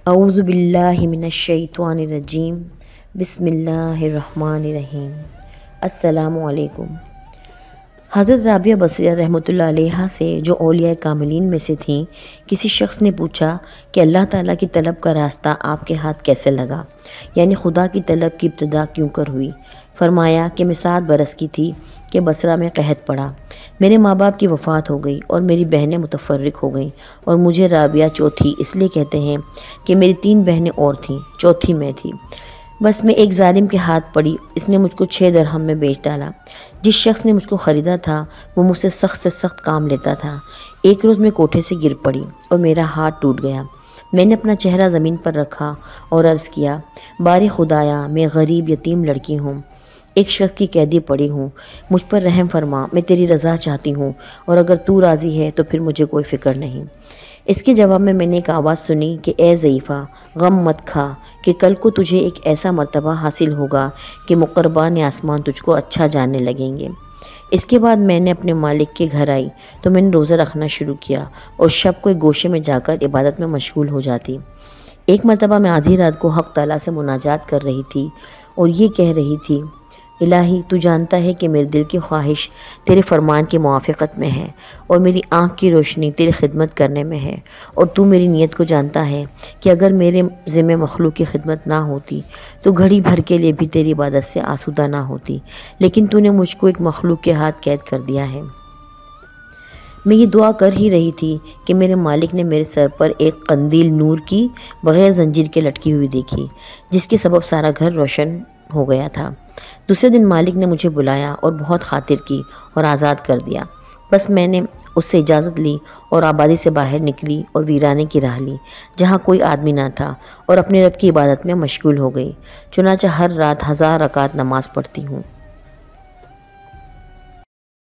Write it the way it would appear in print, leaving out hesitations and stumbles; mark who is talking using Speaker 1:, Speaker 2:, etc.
Speaker 1: اعوذ باللہ من الشیطان الرجیم بسم اللہ الرحمن الرحیم۔ السلام علیکم۔ حضرت رابعہ بصریہ رحمۃ اللہ علیہا سے جو اولیاء کاملین میں سے تھیں، کسی شخص نے پوچھا کہ اللہ تعالیٰ کی طلب کا راستہ آپ کے ہاتھ کیسے لگا، یعنی خدا کی طلب کی ابتدا کیوں کر ہوئی؟ فرمایا کہ میں 7 برس کی تھی کہ بصرہ میں قحط پڑا، میرے ماں باپ کی وفات ہو گئی اور میری بہنیں متفرق ہو گئیں، اور مجھے رابعہ چوتھی اس لیے کہتے ہیں کہ میری 3 بہنیں اور تھیں، چوتھی میں تھی۔ بس میں ایک ظالم کے ہاتھ پڑی، اس نے مجھ کو 6 درہم میں بیچ ڈالا۔ جس شخص نے مجھ کو خریدا تھا وہ مجھ سے سخت کام لیتا تھا۔ ایک روز میں کوٹھے سے گر پڑی اور میرا ہاتھ ٹوٹ گیا۔ میں نے اپنا چہرہ زمین پر رکھا اور عرض کیا، باری خدایا، میں غریب یتیم لڑکی ہوں، ایک شخص کی قیدی پڑی ہوں، مجھ پر رحم فرما، میں تیری رضا چاہتی ہوں، اور اگر تو راضی ہے تو پھر مجھے کوئی فکر نہیں۔ اس کے جواب میں نے ایک آواز سنی کہ اے ضعیفہ، غم مت کھا کہ کل کو تجھے ایک ایسا مرتبہ حاصل ہوگا کہ مقربان آسمان تجھ کو اچھا جاننے لگیں گے۔ اس کے بعد میں نے اپنے مالک کے گھر آئی تو میں نے روزہ رکھنا شروع کیا اور شب کو ایک گوشے میں جا کر عبادت میں مشغول ہو جاتی۔ ایک مرتبہ میں آدھی رات کو حق تعالیٰ سے مناجات کر رہی تھی اور یہ کہہ رہی تھی، الہی تو جانتا ہے کہ میرے دل کی خواہش تیرے فرمان کی موافقت میں ہے اور میری آنکھ کی روشنی تیری خدمت کرنے میں ہے، اور تو میری نیت کو جانتا ہے کہ اگر میرے ذمہ مخلوق کی خدمت نہ ہوتی تو گھڑی بھر کے لیے بھی تیری عبادت سے آسودہ نہ ہوتی، لیکن تو نے مجھ کو ایک مخلوق کے ہاتھ قید کر دیا ہے۔ میں یہ دعا کر ہی رہی تھی کہ میرے مالک نے میرے سر پر ایک قندیل نور کی بغیر زنجیر کے لٹکی ہوئی دیکھی، جس کے سبب سارا گھر روشن ہو گیا تھا۔ دوسرے دن مالک نے مجھے بلایا اور بہت خاطر کی اور آزاد کر دیا۔ بس میں نے اس سے اجازت لی اور آبادی سے باہر نکلی اور ویرانے کی راہ لی جہاں کوئی آدمی نہ تھا، اور اپنے رب کی عبادت میں مشغول ہو گئی۔ چنانچہ ہر رات 1000 رکعت نماز پڑھتی ہوں۔